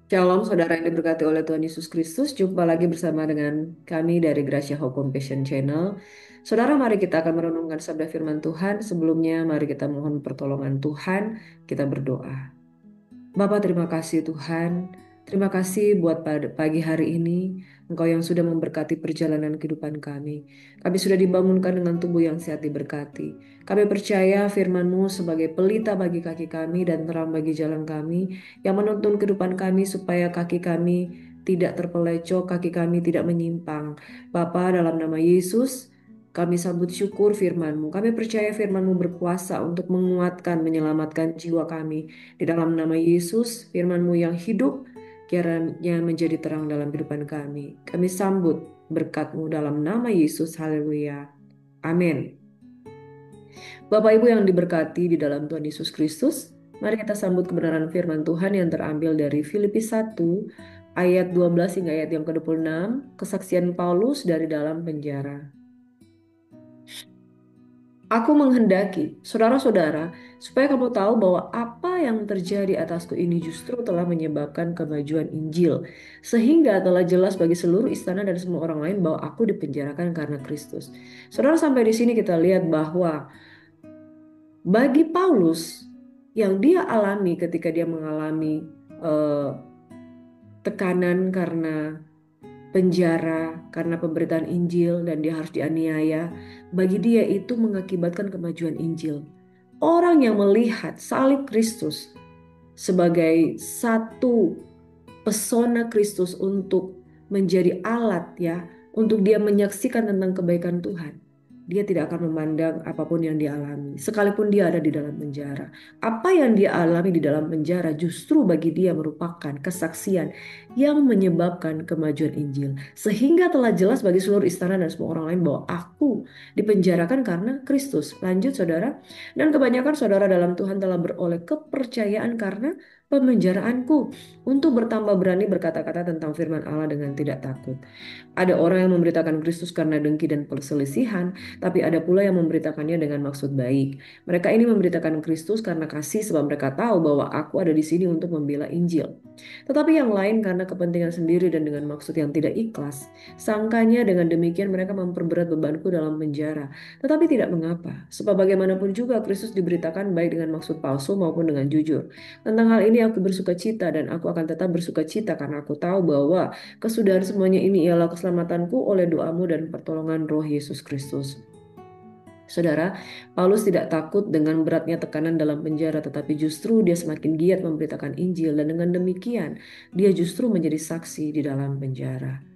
Shalom saudara yang diberkati oleh Tuhan Yesus Kristus. Jumpa lagi bersama dengan kami dari Gracia Hope Compassion Channel. Saudara, mari kita akan merenungkan sabda firman Tuhan. Sebelumnya mari kita mohon pertolongan Tuhan. Kita berdoa. Bapa, terima kasih Tuhan. Terima kasih buat pagi hari ini. Engkau yang sudah memberkati perjalanan kehidupan kami. Kami sudah dibangunkan dengan tubuh yang sehat diberkati. Kami percaya firman-Mu sebagai pelita bagi kaki kami dan terang bagi jalan kami, yang menuntun kehidupan kami supaya kaki kami tidak terpelecok, kaki kami tidak menyimpang. Bapa, dalam nama Yesus, kami sambut syukur firman-Mu. Kami percaya firman-Mu berkuasa untuk menguatkan, menyelamatkan jiwa kami. Di dalam nama Yesus, firman-Mu yang hidup, kiranya menjadi terang dalam kehidupan kami. Kami sambut berkat-Mu dalam nama Yesus. Haleluya. Amin. Bapak Ibu yang diberkati di dalam Tuhan Yesus Kristus, mari kita sambut kebenaran firman Tuhan yang terambil dari Filipi 1 ayat 12 hingga ayat yang ke-26, kesaksian Paulus dari dalam penjara. Aku menghendaki, saudara-saudara, supaya kamu tahu bahwa apa yang terjadi atasku ini justru telah menyebabkan kemajuan Injil, sehingga telah jelas bagi seluruh istana dan semua orang lain bahwa aku dipenjarakan karena Kristus. Saudara, sampai di sini kita lihat bahwa bagi Paulus yang dia alami ketika dia mengalami eh, tekanan karena penjara, karena pemberitaan Injil dan dia harus dianiaya, bagi dia itu mengakibatkan kemajuan Injil. Orang yang melihat salib Kristus sebagai satu pesona Kristus untuk menjadi alat ya, untuk dia menyaksikan tentang kebaikan Tuhan. Dia tidak akan memandang apapun yang dia alami, sekalipun dia ada di dalam penjara. Apa yang dia alami di dalam penjara justru bagi dia merupakan kesaksian yang menyebabkan kemajuan Injil. Sehingga telah jelas bagi seluruh istana dan semua orang lain bahwa aku dipenjarakan karena Kristus. Lanjut saudara, dan kebanyakan saudara dalam Tuhan telah beroleh kepercayaan karena pemenjaraanku, untuk bertambah berani berkata-kata tentang firman Allah dengan tidak takut. Ada orang yang memberitakan Kristus karena dengki dan perselisihan, tapi ada pula yang memberitakannya dengan maksud baik. Mereka ini memberitakan Kristus karena kasih, sebab mereka tahu bahwa aku ada di sini untuk membela Injil. Tetapi yang lain karena kepentingan sendiri dan dengan maksud yang tidak ikhlas. Sangkanya dengan demikian mereka memperberat bebanku dalam penjara. Tetapi tidak mengapa, sebab bagaimanapun juga Kristus diberitakan baik dengan maksud palsu maupun dengan jujur. Tentang hal ini aku bersuka cita dan aku akan tetap bersuka cita karena aku tahu bahwa kesudahan semuanya ini ialah keselamatanku oleh doamu dan pertolongan Roh Yesus Kristus. Saudara, Paulus tidak takut dengan beratnya tekanan dalam penjara, tetapi justru dia semakin giat memberitakan Injil dan dengan demikian dia justru menjadi saksi di dalam penjara.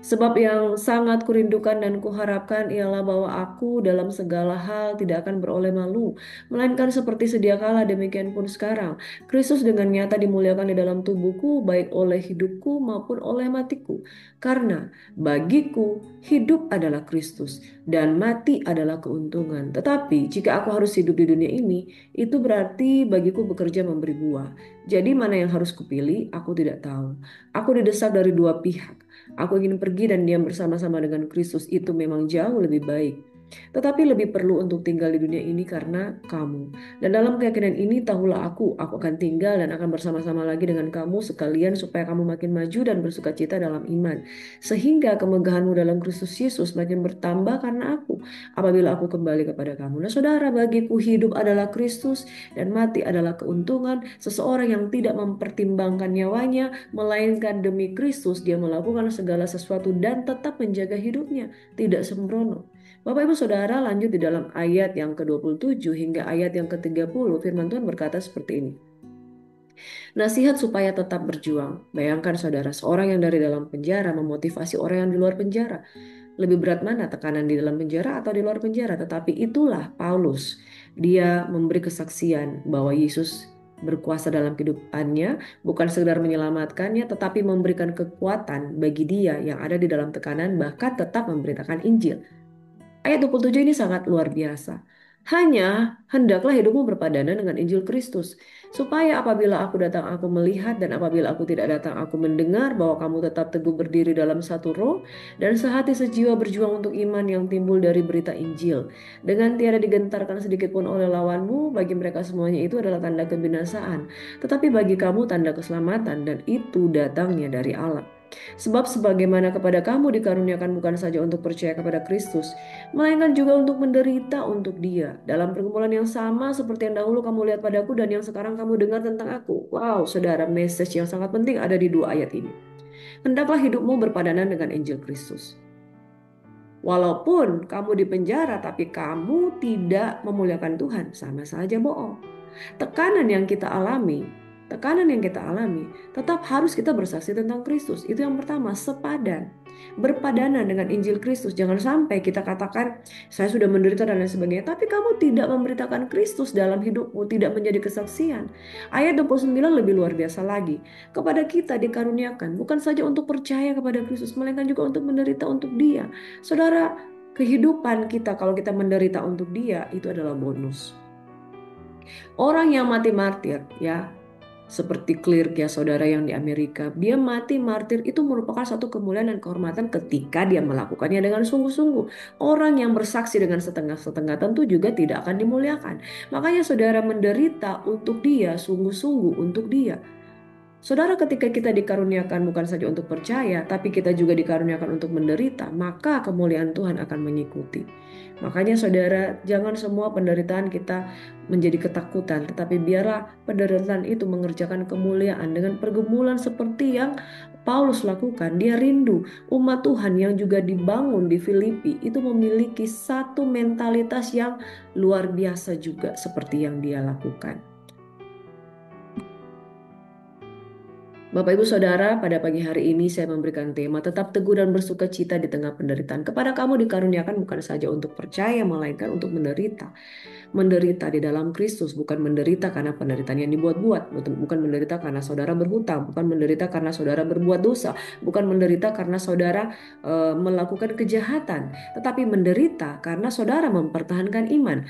Sebab yang sangat kurindukan dan kuharapkan ialah bahwa aku dalam segala hal tidak akan beroleh malu, melainkan seperti sedia kala demikian pun sekarang. Kristus dengan nyata dimuliakan di dalam tubuhku, baik oleh hidupku maupun oleh matiku. Karena bagiku hidup adalah Kristus dan mati adalah keuntungan. Tetapi jika aku harus hidup di dunia ini, itu berarti bagiku bekerja memberi buah. Jadi mana yang harus kupilih, aku tidak tahu. Aku didesak dari dua pihak. Aku ingin pergi dan diam bersama-sama dengan Kristus, itu memang jauh lebih baik. Tetapi lebih perlu untuk tinggal di dunia ini karena kamu. Dan dalam keyakinan ini tahulah aku akan tinggal dan akan bersama-sama lagi dengan kamu sekalian supaya kamu makin maju dan bersuka cita dalam iman. Sehingga kemegahanmu dalam Kristus Yesus makin bertambah karena aku, apabila aku kembali kepada kamu. Nah saudara, bagiku hidup adalah Kristus dan mati adalah keuntungan. Seseorang yang tidak mempertimbangkan nyawanya, melainkan demi Kristus dia melakukan segala sesuatu dan tetap menjaga hidupnya, tidak sembrono. Bapak Ibu Saudara, lanjut di dalam ayat yang ke-27 hingga ayat yang ke-30, firman Tuhan berkata seperti ini. Nasihat supaya tetap berjuang. Bayangkan saudara, seorang yang dari dalam penjara memotivasi orang yang di luar penjara. Lebih berat mana, tekanan di dalam penjara atau di luar penjara? Tetapi itulah Paulus. Dia memberi kesaksian bahwa Yesus berkuasa dalam kehidupannya, bukan sekedar menyelamatkannya, tetapi memberikan kekuatan bagi dia yang ada di dalam tekanan, bahkan tetap memberitakan Injil. Ayat 27 ini sangat luar biasa. Hanya hendaklah hidupmu berpadanan dengan Injil Kristus, supaya apabila aku datang aku melihat dan apabila aku tidak datang aku mendengar bahwa kamu tetap teguh berdiri dalam satu roh dan sehati sejiwa berjuang untuk iman yang timbul dari berita Injil. Dengan tiada digentarkan sedikit pun oleh lawanmu, bagi mereka semuanya itu adalah tanda kebinasaan, tetapi bagi kamu tanda keselamatan dan itu datangnya dari Allah. Sebab sebagaimana kepada kamu dikaruniakan bukan saja untuk percaya kepada Kristus, melainkan juga untuk menderita untuk Dia dalam pergumulan yang sama seperti yang dahulu kamu lihat padaku dan yang sekarang kamu dengar tentang aku. Wow, saudara, message yang sangat penting ada di dua ayat ini. Hendaklah hidupmu berpadanan dengan Injil Kristus. Walaupun kamu di penjara, tapi kamu tidak memuliakan Tuhan, sama saja bohong. Tekanan yang kita alami, tekanan yang kita alami, tetap harus kita bersaksi tentang Kristus. Itu yang pertama, sepadan. Berpadanan dengan Injil Kristus. Jangan sampai kita katakan, saya sudah menderita dan lain sebagainya, tapi kamu tidak memberitakan Kristus dalam hidupmu, tidak menjadi kesaksian. Ayat 29 lebih luar biasa lagi. Kepada kita dikaruniakan, bukan saja untuk percaya kepada Kristus, melainkan juga untuk menderita untuk Dia. Saudara, kehidupan kita kalau kita menderita untuk Dia, itu adalah bonus. Orang yang mati martir, ya, seperti Clerk ya saudara yang di Amerika, dia mati martir itu merupakan satu kemuliaan dan kehormatan ketika dia melakukannya dengan sungguh-sungguh. Orang yang bersaksi dengan setengah-setengah tentu juga tidak akan dimuliakan. Makanya saudara menderita untuk dia, sungguh-sungguh untuk dia. Saudara, ketika kita dikaruniakan bukan saja untuk percaya, tapi kita juga dikaruniakan untuk menderita, maka kemuliaan Tuhan akan mengikuti. Makanya saudara, jangan semua penderitaan kita menjadi ketakutan, tetapi biarlah penderitaan itu mengerjakan kemuliaan dengan pergumulan seperti yang Paulus lakukan. Dia rindu umat Tuhan yang juga dibangun di Filipi itu memiliki satu mentalitas yang luar biasa juga seperti yang dia lakukan. Bapak Ibu Saudara, pada pagi hari ini saya memberikan tema tetap teguh dan bersuka cita di tengah penderitaan. Kepada kamu dikaruniakan bukan saja untuk percaya, melainkan untuk menderita. Menderita di dalam Kristus, bukan menderita karena penderitaan yang dibuat-buat, bukan menderita karena saudara berhutang, bukan menderita karena saudara berbuat dosa, bukan menderita karena saudara melakukan kejahatan, tetapi menderita karena saudara mempertahankan iman.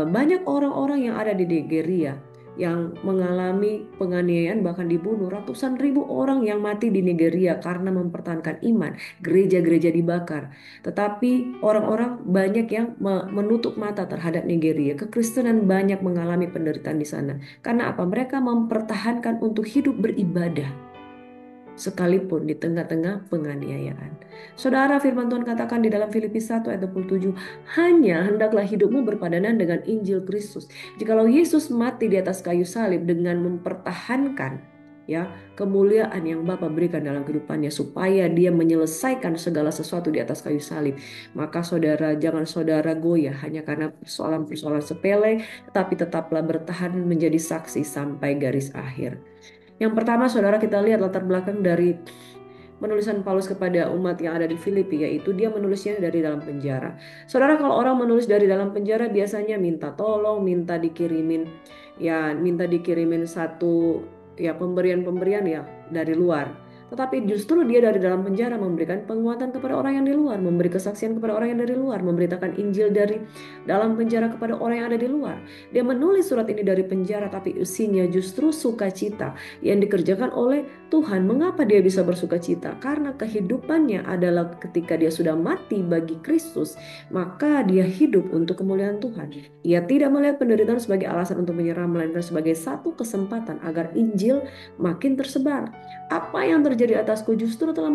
Banyak orang-orang yang ada di Nigeria yang mengalami penganiayaan bahkan dibunuh, ratusan ribu orang yang mati di Nigeria karena mempertahankan iman, gereja-gereja dibakar. Tetapi orang-orang banyak yang menutup mata terhadap Nigeria. Kekristenan banyak mengalami penderitaan di sana. Karena apa? Mereka mempertahankan untuk hidup beribadah sekalipun di tengah-tengah penganiayaan. Saudara, firman Tuhan katakan di dalam Filipi 1 ayat 27, hanya hendaklah hidupmu berpadanan dengan Injil Kristus. Jikalau Yesus mati di atas kayu salib dengan mempertahankan ya kemuliaan yang Bapa berikan dalam kehidupannya supaya dia menyelesaikan segala sesuatu di atas kayu salib, maka saudara jangan saudara goyah hanya karena persoalan-persoalan sepele, tetapi tetaplah bertahan menjadi saksi sampai garis akhir. Yang pertama, saudara, kita lihat latar belakang dari penulisan Paulus kepada umat yang ada di Filipi, yaitu dia menulisnya dari dalam penjara. Saudara, kalau orang menulis dari dalam penjara biasanya minta tolong, minta dikirimin satu ya pemberian-pemberian ya dari luar. Tetapi justru dia dari dalam penjara memberikan penguatan kepada orang yang di luar, memberi kesaksian kepada orang yang dari luar, memberitakan Injil dari dalam penjara kepada orang yang ada di luar. Dia menulis surat ini dari penjara, tapi isinya justru sukacita yang dikerjakan oleh Tuhan. Mengapa dia bisa bersuka cita? Karena kehidupannya adalah ketika dia sudah mati bagi Kristus, maka dia hidup untuk kemuliaan Tuhan. Ia tidak melihat penderitaan sebagai alasan untuk menyerah, melainkan sebagai satu kesempatan agar Injil makin tersebar. Apa yang terjadi atasku justru telah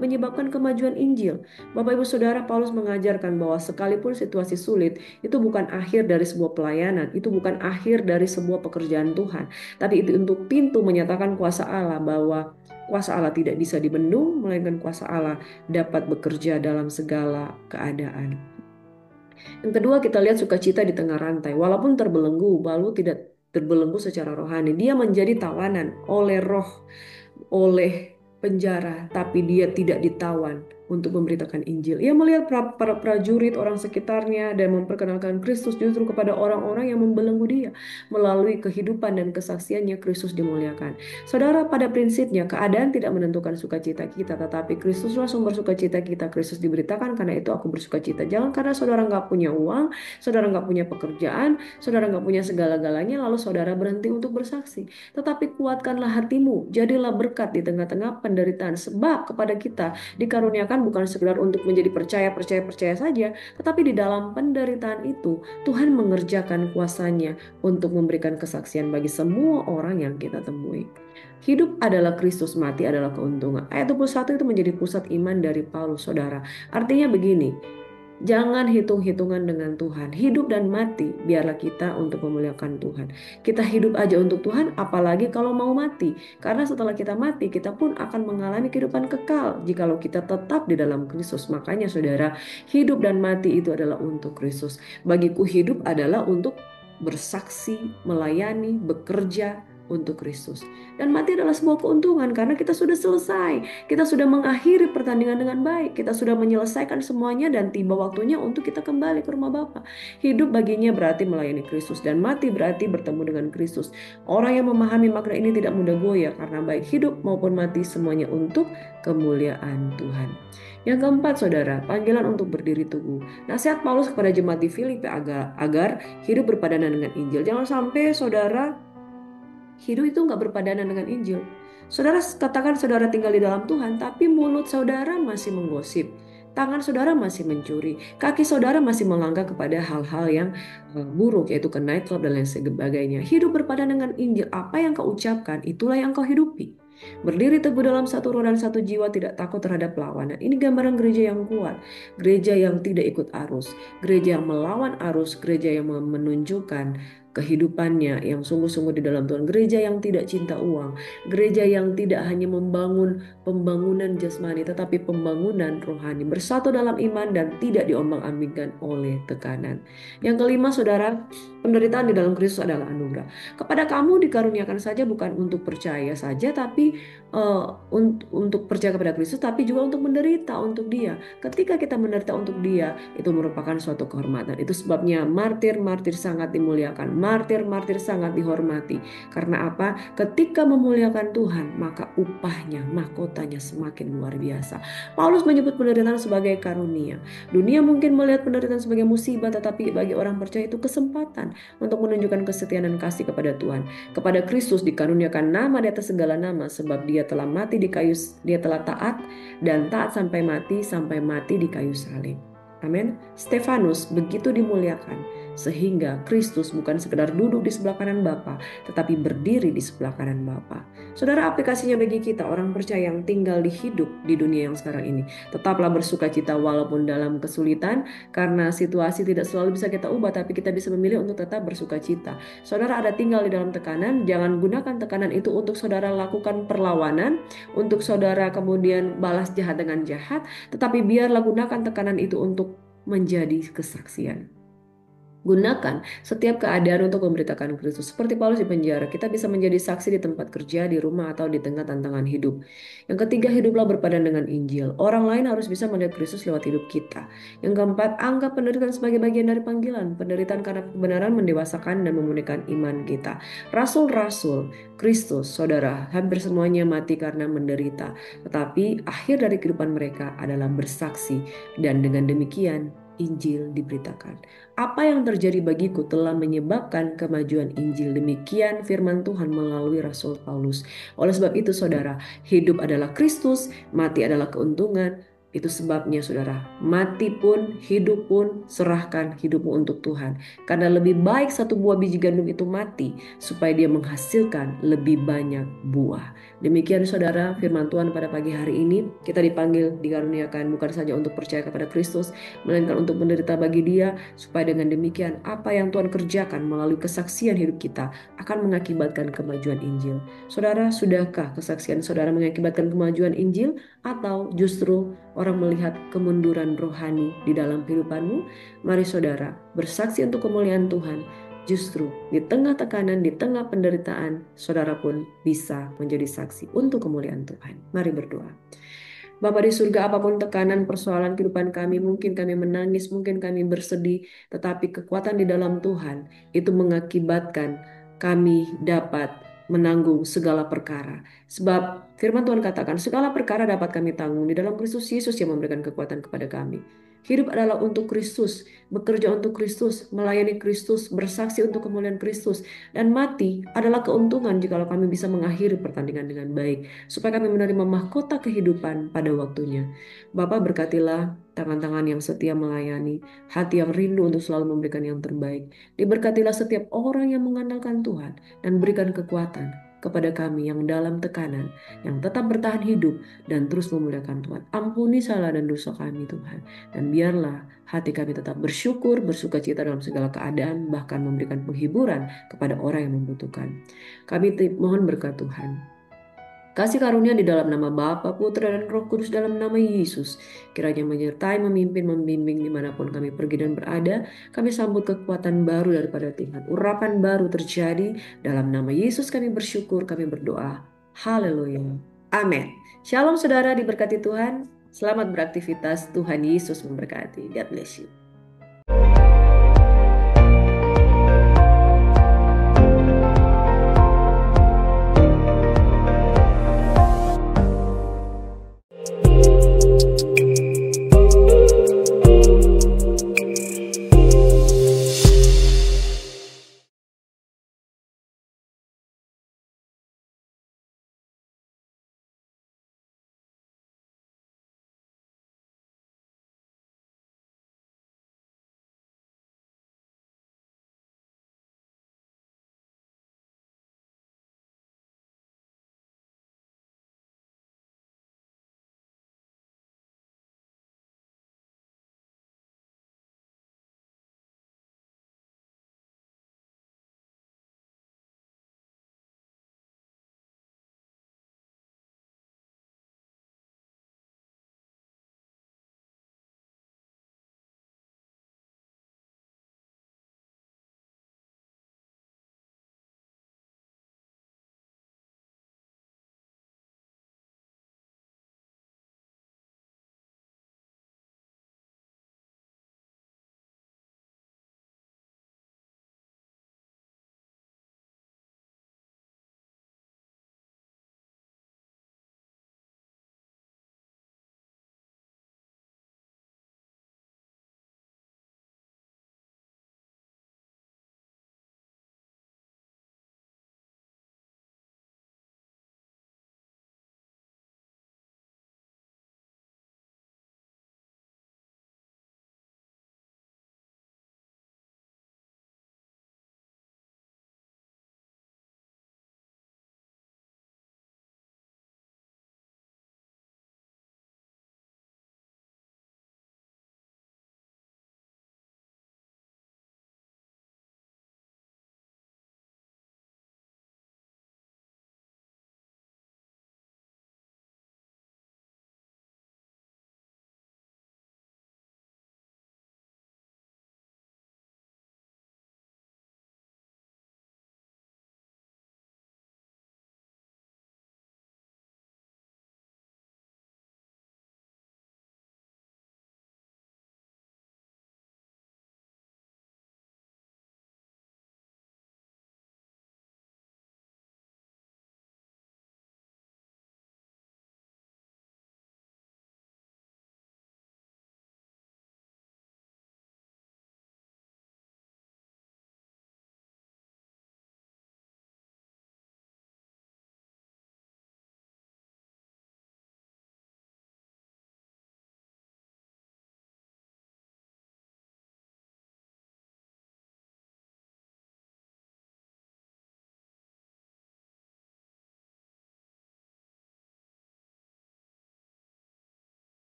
menyebabkan kemajuan Injil. Bapak Ibu Saudara, Paulus mengajarkan bahwa sekalipun situasi sulit, itu bukan akhir dari sebuah pelayanan, itu bukan akhir dari sebuah pekerjaan Tuhan, tapi itu untuk pintu menyatakan kuasa Allah, bahwa kuasa Allah tidak bisa dibendung, melainkan kuasa Allah dapat bekerja dalam segala keadaan. Yang kedua, kita lihat sukacita di tengah rantai. Walaupun terbelenggu, lalu tidak terbelenggu secara rohani. Dia menjadi tawanan oleh roh, oleh penjara, tapi dia tidak ditawan untuk memberitakan Injil. Ia melihat para prajurit orang sekitarnya dan memperkenalkan Kristus justru kepada orang-orang yang membelenggu dia. Melalui kehidupan dan kesaksiannya, Kristus dimuliakan. Saudara, pada prinsipnya keadaan tidak menentukan sukacita kita, tetapi Kristuslah sumber sukacita kita. Kristus diberitakan, karena itu aku bersukacita. Jangan karena saudara nggak punya uang, saudara nggak punya pekerjaan, saudara nggak punya segala-galanya, lalu saudara berhenti untuk bersaksi. Tetapi kuatkanlah hatimu, jadilah berkat di tengah-tengah penderitaan. Sebab kepada kita dikaruniakan bukan sekedar untuk menjadi percaya saja, tetapi di dalam penderitaan itu Tuhan mengerjakan kuasanya untuk memberikan kesaksian bagi semua orang yang kita temui. Hidup adalah Kristus, mati adalah keuntungan. Ayat 21 itu menjadi pusat iman dari Paulus, saudara. Artinya begini, jangan hitung-hitungan dengan Tuhan. Hidup dan mati, biarlah kita untuk memuliakan Tuhan. Kita hidup aja untuk Tuhan, apalagi kalau mau mati. Karena setelah kita mati, kita pun akan mengalami kehidupan kekal jikalau kita tetap di dalam Kristus. Makanya saudara, hidup dan mati itu adalah untuk Kristus. Bagiku hidup adalah untuk bersaksi, melayani, bekerja untuk Kristus. Dan mati adalah sebuah keuntungan karena kita sudah selesai. Kita sudah mengakhiri pertandingan dengan baik. Kita sudah menyelesaikan semuanya dan tiba waktunya untuk kita kembali ke rumah Bapa. Hidup baginya berarti melayani Kristus dan mati berarti bertemu dengan Kristus. Orang yang memahami makna ini tidak mudah goyah karena baik hidup maupun mati semuanya untuk kemuliaan Tuhan. Yang keempat, saudara, panggilan untuk berdiri teguh. Nasihat Paulus kepada jemaat di Filipi agar hidup berpadanan dengan Injil. Jangan sampai saudara hidup itu nggak berpadanan dengan Injil. Saudara katakan saudara tinggal di dalam Tuhan, tapi mulut saudara masih menggosip. Tangan saudara masih mencuri. Kaki saudara masih melangkah kepada hal-hal yang buruk, yaitu ke nightclub dan lain sebagainya. Hidup berpadanan dengan Injil. Apa yang kau ucapkan, itulah yang kau hidupi. Berdiri teguh dalam satu roh dan satu jiwa, tidak takut terhadap lawanan. Ini gambaran gereja yang kuat. Gereja yang tidak ikut arus. Gereja yang melawan arus. Gereja yang menunjukkan kehidupannya yang sungguh-sungguh di dalam Tuhan. Gereja yang tidak cinta uang. Gereja yang tidak hanya membangun pembangunan jasmani, tetapi pembangunan rohani. Bersatu dalam iman dan tidak diombang-ambingkan oleh tekanan. Yang kelima, saudara, penderitaan di dalam Kristus adalah anugerah. Kepada kamu dikaruniakan saja bukan untuk percaya saja, tapi untuk percaya kepada Kristus, tapi juga untuk menderita untuk Dia. Ketika kita menderita untuk Dia, itu merupakan suatu kehormatan. Itu sebabnya martir-martir sangat dimuliakan. Martir-martir sangat dihormati. Karena apa? Ketika memuliakan Tuhan, maka upahnya, mahkotanya semakin luar biasa. Paulus menyebut penderitaan sebagai karunia. Dunia mungkin melihat penderitaan sebagai musibah, tetapi bagi orang percaya itu kesempatan untuk menunjukkan kesetiaan dan kasih kepada Tuhan. Kepada Kristus dikaruniakan nama di atas segala nama, sebab Dia telah mati di kayu, Dia telah taat dan taat sampai mati di kayu salib. Amin. Stefanus begitu dimuliakan sehingga Kristus bukan sekedar duduk di sebelah kanan Bapa, tetapi berdiri di sebelah kanan Bapa. Saudara, aplikasinya bagi kita orang percaya yang tinggal di hidup di dunia yang sekarang ini, tetaplah bersukacita walaupun dalam kesulitan, karena situasi tidak selalu bisa kita ubah, tapi kita bisa memilih untuk tetap bersukacita. Saudara ada tinggal di dalam tekanan, jangan gunakan tekanan itu untuk saudara lakukan perlawanan, untuk saudara kemudian balas jahat dengan jahat, tetapi biarlah gunakan tekanan itu untuk menjadi kesaksian. Gunakan setiap keadaan untuk memberitakan Kristus. Seperti Paulus di penjara, kita bisa menjadi saksi di tempat kerja, di rumah, atau di tengah tantangan hidup. Yang ketiga, hiduplah berpadan dengan Injil. Orang lain harus bisa melihat Kristus lewat hidup kita. Yang keempat, anggap penderitaan sebagai bagian dari panggilan. Penderitaan karena kebenaran mendewasakan dan memulihkan iman kita. Rasul-rasul Kristus, saudara, hampir semuanya mati karena menderita. Tetapi akhir dari kehidupan mereka adalah bersaksi. Dan dengan demikian, Injil diberitakan. Apa yang terjadi bagiku telah menyebabkan kemajuan Injil. Demikian firman Tuhan melalui Rasul Paulus. Oleh sebab itu saudara, hidup adalah Kristus, mati adalah keuntungan. Itu sebabnya saudara, mati pun, hidup pun, serahkan hidupmu untuk Tuhan. Karena lebih baik satu buah biji gandum itu mati, supaya dia menghasilkan lebih banyak buah. Demikian saudara, firman Tuhan pada pagi hari ini. Kita dipanggil, dikaruniakan bukan saja untuk percaya kepada Kristus, melainkan untuk menderita bagi Dia, supaya dengan demikian apa yang Tuhan kerjakan melalui kesaksian hidup kita akan mengakibatkan kemajuan Injil. Saudara, sudahkah kesaksian saudara mengakibatkan kemajuan Injil, atau justru orang melihat kemunduran rohani di dalam kehidupanmu? Mari saudara, bersaksi untuk kemuliaan Tuhan. Justru di tengah tekanan, di tengah penderitaan, saudara pun bisa menjadi saksi untuk kemuliaan Tuhan. Mari berdoa. Bapa di surga, apapun tekanan persoalan kehidupan kami, mungkin kami menangis, mungkin kami bersedih, tetapi kekuatan di dalam Tuhan itu mengakibatkan kami dapat menanggung segala perkara. Sebab firman Tuhan katakan, segala perkara dapat kami tanggung di dalam Kristus Yesus yang memberikan kekuatan kepada kami. Hidup adalah untuk Kristus, bekerja untuk Kristus, melayani Kristus, bersaksi untuk kemuliaan Kristus, dan mati adalah keuntungan jikalau kami bisa mengakhiri pertandingan dengan baik supaya kami menerima mahkota kehidupan pada waktunya. Bapa berkatilah tangan-tangan yang setia melayani, hati yang rindu untuk selalu memberikan yang terbaik. Diberkatilah setiap orang yang mengandalkan Tuhan dan berikan kekuatan kepada kami yang dalam tekanan, yang tetap bertahan hidup dan terus memuliakan Tuhan. Ampuni salah dan dosa kami Tuhan. Dan biarlah hati kami tetap bersyukur, bersuka cita dalam segala keadaan, bahkan memberikan penghiburan kepada orang yang membutuhkan. Kami mohon berkat Tuhan. Kasih karunia di dalam nama Bapa, Putra, dan Roh Kudus dalam nama Yesus. Kiranya menyertai, memimpin, membimbing dimanapun kami pergi dan berada. Kami sambut kekuatan baru daripada Tuhan. Urapan baru terjadi. Dalam nama Yesus kami bersyukur, kami berdoa. Haleluya. Amin. Shalom saudara, diberkati Tuhan. Selamat beraktivitas. Tuhan Yesus memberkati. God bless you.